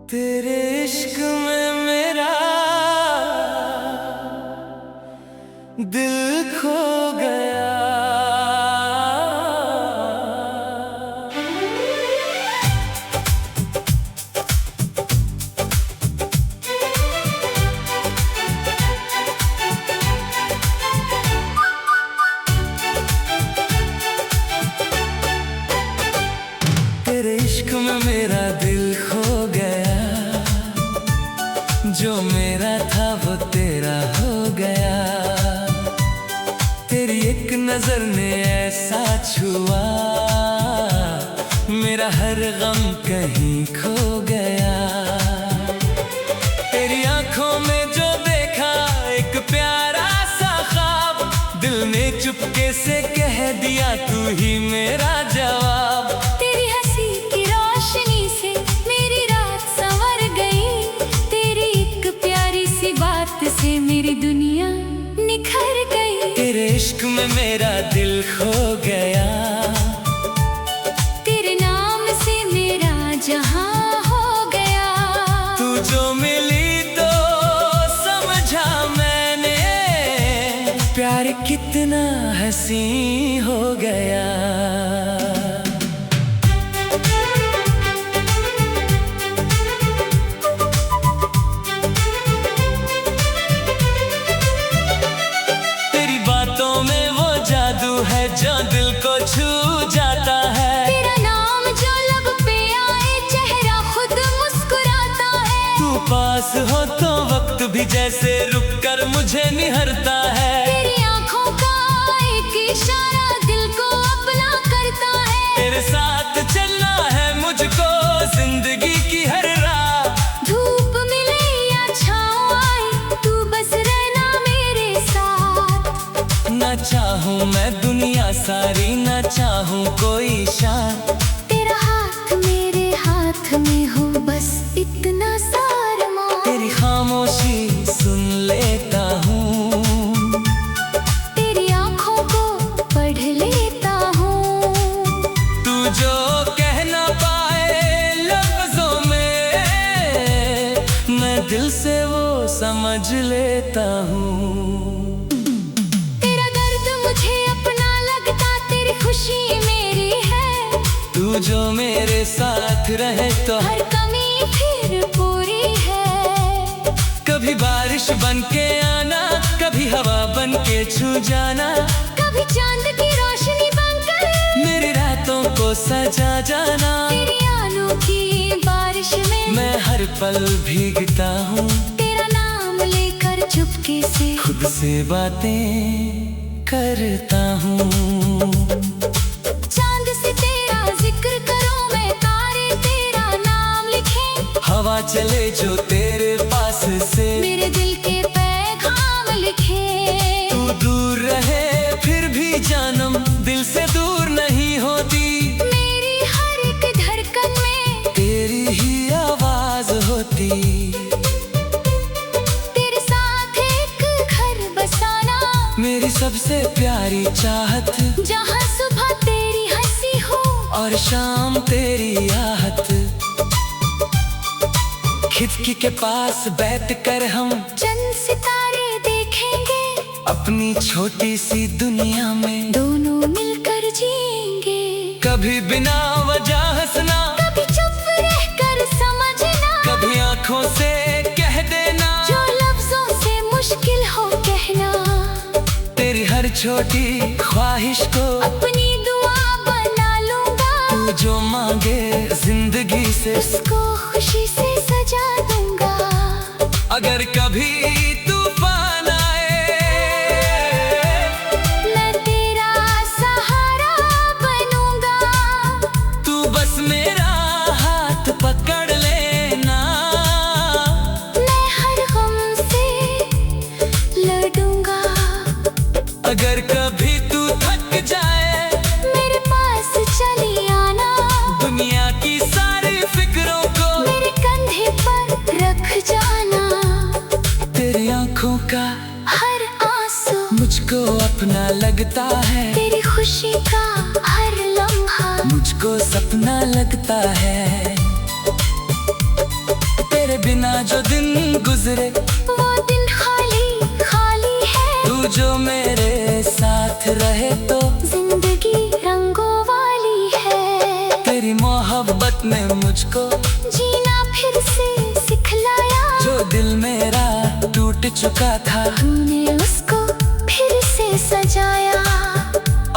तेरे इश्क में मेरा दिल खो गया। तेरे इश्क में मेरा दिल खो गया, जो मेरा था वो तेरा हो गया। तेरी एक नजर ने ऐसा छुआ, मेरा हर गम कहीं खो गया। तेरी आंखों में जो देखा एक प्यारा सा ख्वाब, दिल ने चुपके से कह दिया तू ही मेरा जवाब। तेरी हंसी की रोशनी से मेरी रात संवर गई, तेरी एक प्यारी सी बात से मेरी दुनिया निखर गई। तेरे इश्क में मेरा दिल खो गया, तेरे नाम से मेरा जहां हो गया। तू जो मिली तो समझा मैंने, प्यार कितना हसी हो गया। है जो दिल को छू जाता है, तेरा नाम जो लब पे आए चेहरा खुद मुस्कुराता है। तू पास हो तो वक्त भी जैसे रुक कर मुझे निहरता है। तेरी आंखों का एक इशारा दिल को अपना करता है। तेरे साथ चलना है मुझको जिंदगी की हर रात, धूप मिले या छाँव आए तू बस रहना मेरे साथ। ना चाहूं मैं दुनिया सारी, ना चाहूं कोई शान, तेरा हाथ मेरे हाथ में हो बस इतना सारमा। तेरी खामोशी सुन लेता हूँ, तेरी आंखों को पढ़ लेता हूँ। तू जो कह ना पाए लफ्जों में, मैं दिल से वो समझ लेता हूँ। खुशी मेरी है, तू जो मेरे साथ रहे तो हर कमी फिर पूरी है। कभी बारिश बन के आना, कभी हवा बन के छू जाना, कभी चांद की रोशनी बनकर मेरी रातों को सजा जाना। तेरी आलों की बारिश में मैं हर पल भीगता हूँ, तेरा नाम लेकर चुपके से खुद से बातें करता हूँ। चांद से तेरा जिक्र करूं मैं, तारे तेरा नाम लिखें। हवा चले जो तेरे पास से मेरे दिल के पैगाम लिखे। तू दूर रहे फिर भी जानम दिल से दूर नहीं होती, मेरी हर एक धड़कन में तेरी ही आवाज होती। तेरे साथ एक घर बसाना मेरी सबसे प्यारी चाहत, जहाँ सुबह तेरी हंसी हो और शाम तेरी आहट। खिड़की के पास बैठ कर हम चंद सितारे देखेंगे, अपनी छोटी सी दुनिया में दोनों मिलकर जिएंगे। कभी बिना वजह हंसना, कभी चुप रहकर समझना, कभी आंखों से कह देना जो लफ्जों से मुश्किल हो कहना। तेरी हर छोटी ख्वाहिश को अपनी दुआ बना लूंगा, तू जो मांगे जिंदगी से उसको खुशी से सजा दूंगा। अगर कभी तूफान आए, मैं तेरा सहारा बनूंगा। तू बस मेरा हाथ पकड़ लेना, मैं हर गम से लड़ूंगा। अगर कभी तू थक जाए, मेरे पास चली आना, दुनिया की सारी फिक्रों को मेरे कंधे पर रख जाना। तेरी आंखों का हर आंसू मुझको अपना लगता है, तेरी खुशी का हर लम्हा मुझको सपना लगता है। तेरे बिना जो दिन गुजरे वो दिन खाली खाली है। तू जो मेरे साथ रहे तो जिंदगी रंगों वाली है। तेरी मोहब्बत ने मुझको जीना फिर से सिखलाया। जो दिल मेरा टूट चुका था तूने उसको फिर से सजाया।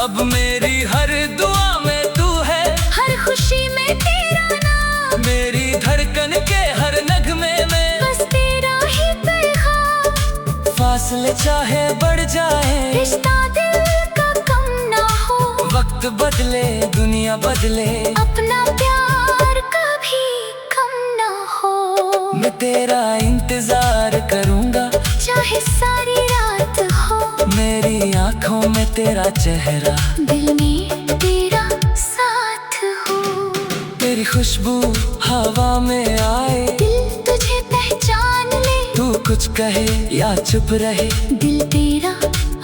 अब मेरी हर दुआ में तू है, हर खुशी में तेरा नाम। मेरी धड़कन के हर नगमे में बस तेरा ही पैगाम। फासले चाहे बढ़ जाए, रिश्ता दिल का कम ना हो। वक्त बदले दुनिया बदले, अपना प्यार कभी कम ना हो। मैं तेरा इंतजार करूंगा चाहे सारी रात हो। मेरी आंखों में तेरा चेहरा, दिल में तेरा साथ हो। तेरी खुशबू हवा में आए, दिल तुझे पहचान ले। तू कुछ कहे या चुप रहे, दिल तेरा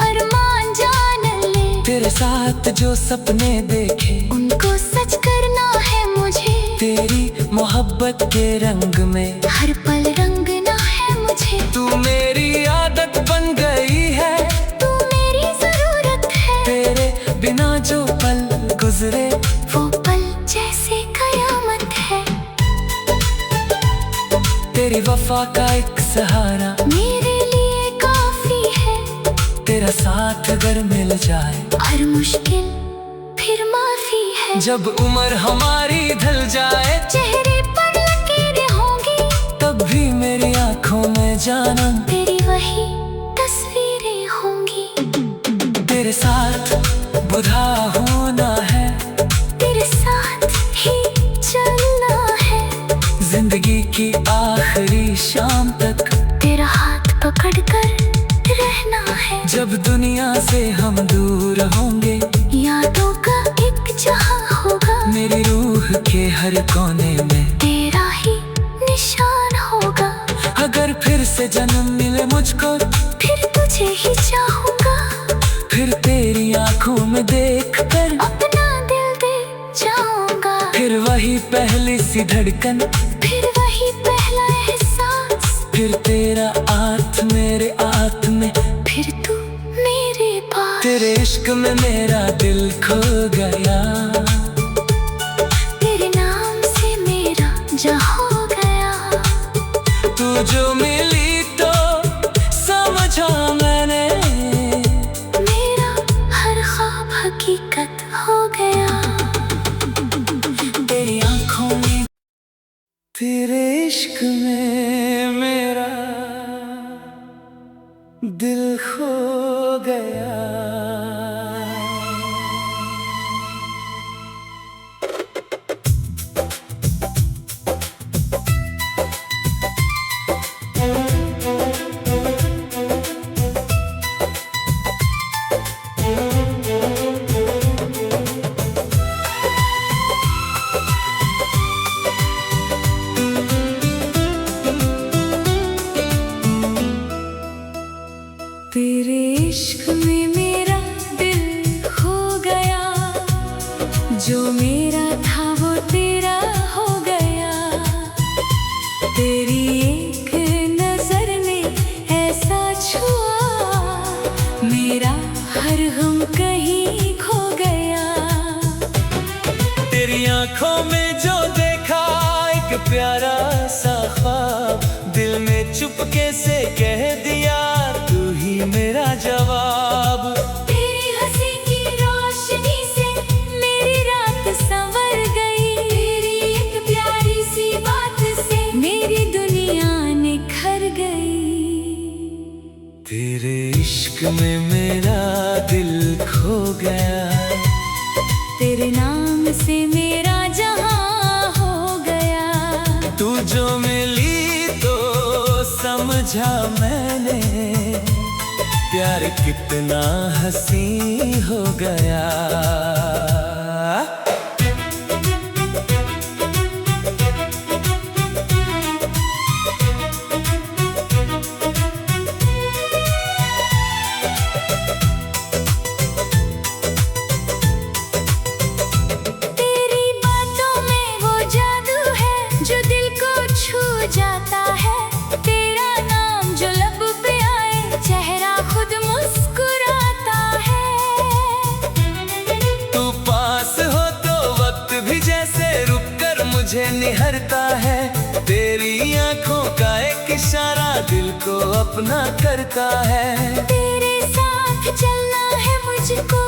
अरमान जान ले। तेरे साथ जो सपने देखे उनको सच करना है मुझे। तेरी मोहब्बत के रंग में हर पल रंगना है मुझे। तू मेरी आदत बन गई है, तू मेरी जरूरत है। तेरे बिना जो पल गुजरे वो पल जैसे कयामत है। तेरी वफा का एक सहारा मेरे लिए काफी है। तेरा साथ अगर मिल जाए, हर मुश्किल फिर माफी है। जब उम्र हमारी ढल जाए, चेहरे पर लकीरें होंगी, तब भी मेरी आंखों में जानम तेरी वही तस्वीरें होंगी। तेरे साथ बुधा होना है, तेरे साथ ही चलना है। जिंदगी की आखिरी शाम तक तेरा हाथ पकड़ कर रहना है। जब दुनिया से हम दूर होंगे, यादों का एक जहां होगा। मेरी रूह के हर कोने में तेरा ही निशान होगा। अगर फिर से जन्म मिले मुझको, फिर तुझे ही चाहूंगा। फिर तेरी आंखों में देख कर अपना दिल दे जाऊंगा। फिर वही पहली सी धड़कन, फिर वही पहला एहसास। फिर तेरा हाथ मेरे हाथ में, फिर तू मेरे पास। तेरे इश्क में मेरा दिल खो गया। तेरे नाम से मेरा जहाँ हो गया। तू जो मिली तो समझा मैंने, मेरा हर ख्वाब हकीकत हो गया। तेरी आंखों में, तेरे इश्क में मेरा दिल खो गया। तेरे इश्क में मेरा दिल खो गया। जो मेरा था वो तेरा हो गया। तेरी एक नजर ने ऐसा छुआ, मेरा हर गम कहीं खो गया। तेरी आंखों में जो देखा एक प्यारा सा ख्वाब, दिल में चुपके से कह दिया तू ही मेरा जवाब। तेरी हंसी की रोशनी से मेरी रात संवर गई। तेरी एक प्यारी सी बात से मेरी दुनिया निखर गई। तेरे इश्क में मेरा दिल खो गया। तेरे नाम से मेरा जहां हो गया। तू जो मिली तो समझा मैंने, प्यार कितना हंसी हो गया। तेरी बातों में वो जादू है जो दिल को छू जाता मुझे निहरता है। तेरी आंखों का एक इशारा दिल को अपना करता है। तेरे साथ चलना है मुझको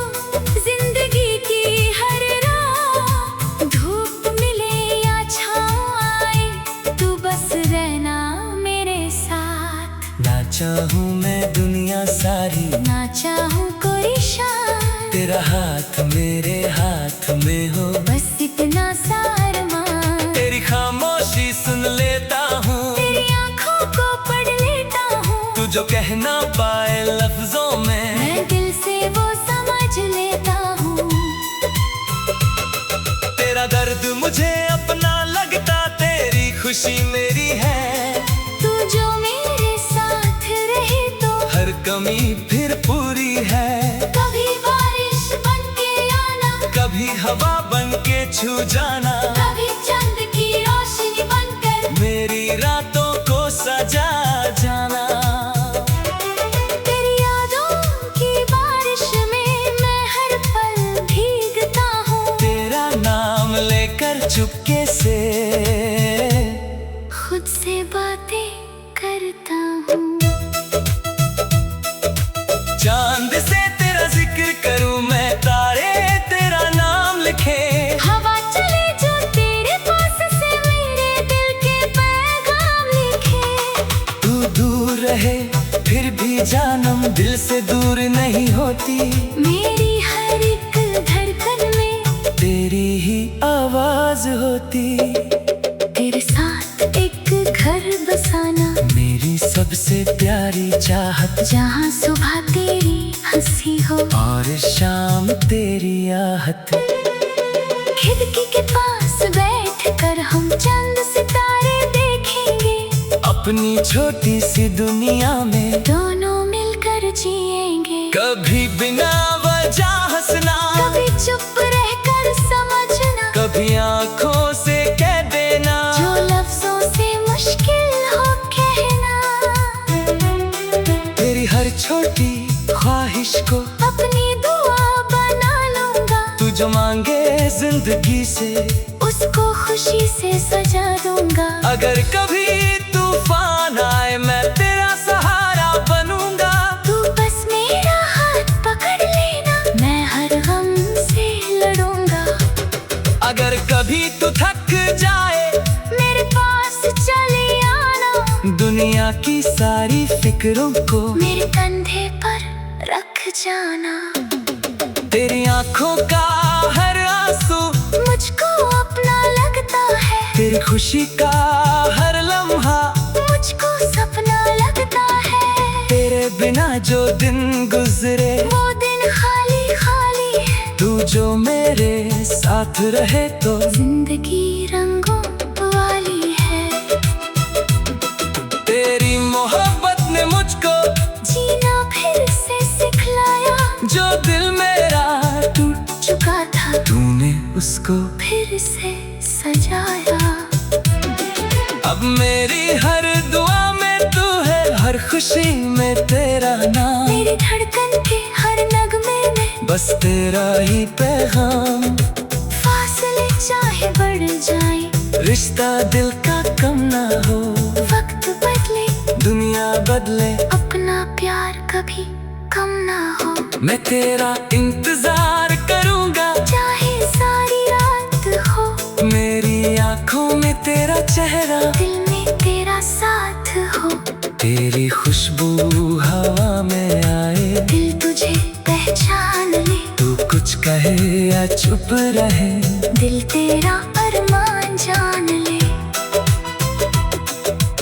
जिंदगी की हर राह। धूप मिले या छाँव आए तू बस रहना मेरे साथ। ना चाहूँ मैं दुनिया सारी, ना चाहूँ कोई शान, तेरा हाथ मेरे हाथ में हो बस इतना सा अरमान। तेरी खामोशी सुन लेता हूँ, तेरी आँखों को पढ़ लेता हूँ। तू जो कहना पाए लफ्जों में मैं दिल से वो समझ लेता हूँ। तेरा दर्द मुझे अपना लगता, तेरी खुशी मेरी है। तू जो मेरे साथ रहे तो हर कमी फिर पूरी है। कभी बारिश बन के आना, कभी हवा बन के छू जाना, कभी चंद की रोशनी बनकर मेरी रातों को सजा जाना। तेरी यादों की बारिश में मैं हर पल भीगता हूँ। तेरा नाम लेकर चुपके से खुद से बातें करता हूँ। चांद से तेरा जिक्र करूं मैं, तारे तेरा नाम लिखे। हवा चले जो तेरे पास से मेरे दिल के पैगाम लिखे। तू दूर रहे फिर भी जानम दिल से दूर नहीं होती। मेरी हर एक धड़कन में तेरी ही आवाज होती। तेरे साथ एक घर बसाना, मेरी सबसे प्यारी चाहत, जहाँ सुबह तेरी हंसी हो और शाम तेरी आहत। खिड़की के पास बैठ कर हम चंद सितारे देखेंगे। अपनी छोटी सी दुनिया में दोनों मिलकर जिएंगे। कभी बिना वजह हंसना, कभी चुप रहकर समझना, कभी आंखों से कह देना जो लफ्जों से मुश्किल हो कहना। तेरी हर छोटी ख्वाहिश को अपनी दुआ बना लूंगा। तू जो मांगे जिंदगी से उसको खुशी से सजा दूंगा। अगर कभी तूफान आए मैं तेरा सहारा बनूंगा। तू बस मेरा हाथ पकड़ लेना, मैं हर गम से लड़ूंगा। अगर कभी तू थक जाए मेरे पास चले आना, दुनिया की सारी फिक्रों को मेरे कंधे पर रख जाना। तेरी आंखों का हर आंसू मुझको अपना लगता है। तेरी खुशी का हर लम्हा मुझको सपना लगता है। तेरे बिना जो दिन गुजरे वो दिन खाली खाली है। तू जो मेरे साथ रहे तो जिंदगी रंगों वाली है। तेरी मोहब्बत ने मुझको जीना फिर से सिखलाया। जो दिल मेरा टूट चुका था तूने उसको फिर से सजाया। अब मेरी हर दुआ में तू है, हर खुशी में तेरा नाम। मेरी धड़कन के हर नगमे में बस तेरा ही पैगाम। फासले चाहे बढ़ जाए, रिश्ता दिल का कम ना हो। वक्त बदले दुनिया बदले, अपना प्यार कभी कम ना हो। मैं तेरा इंतजार करूंगा चाहे सारी रात हो। मेरी आंखों में तेरा चेहरा, दिल में तेरा साथ हो। तेरी खुशबू हवा में आए, दिल तुझे पहचान ले। तू कुछ कहे या चुप रहे, दिल तेरा अरमान जान ले।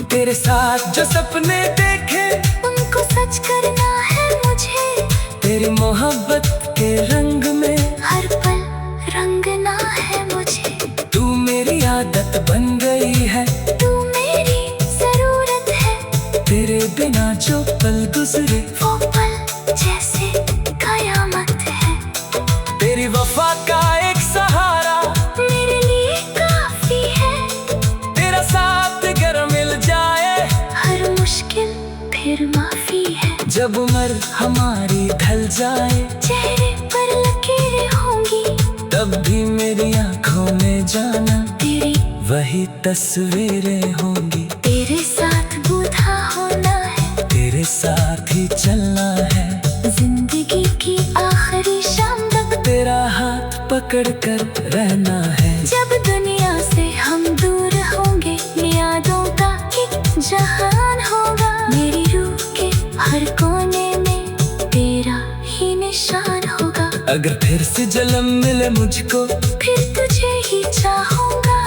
तेरे साथ जो सपने देखे उनको सच करना है मुझे। तेरी मोहब्बत के रंग में हर पल रंगना है मुझे। तू मेरी आदत बन गई है, तू मेरी जरूरत है। तेरे बिना जो पल गुजरे वो पल जैसे कयामत है। तेरी वफा का एक सहारा मेरे लिए काफी है। तेरा साथ अगर मिल जाए, हर मुश्किल फिर माफी है। जब उम्र हमारी ढल जाए, चेहरे पर लकीरें होंगी, तब भी मेरी आंखों में जाना तेरी वही तस्वीरें होंगी। तेरे साथ बूढ़ा होना है, तेरे साथ ही चलना है, जिंदगी की आखिरी शाम तक तेरा हाथ पकड़ कर रहना है। जब दुनिया से हम दूर होंगे, यादों का एक जहान होगा। मेरी रूह के हर कोने में तेरा ही निशान होगा। अगर फिर से जन्म मिले मुझको, फिर तुझे ही चाहूंगा,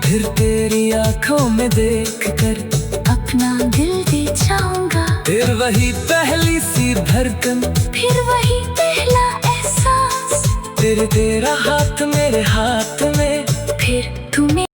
फिर तेरी आंखों में देख कर अपना दिल दे जाऊंगा। फिर वही पहली सी धड़कन, फिर वही पहला एहसास, तेरा हाथ मेरे हाथ में, फिर तुम्हें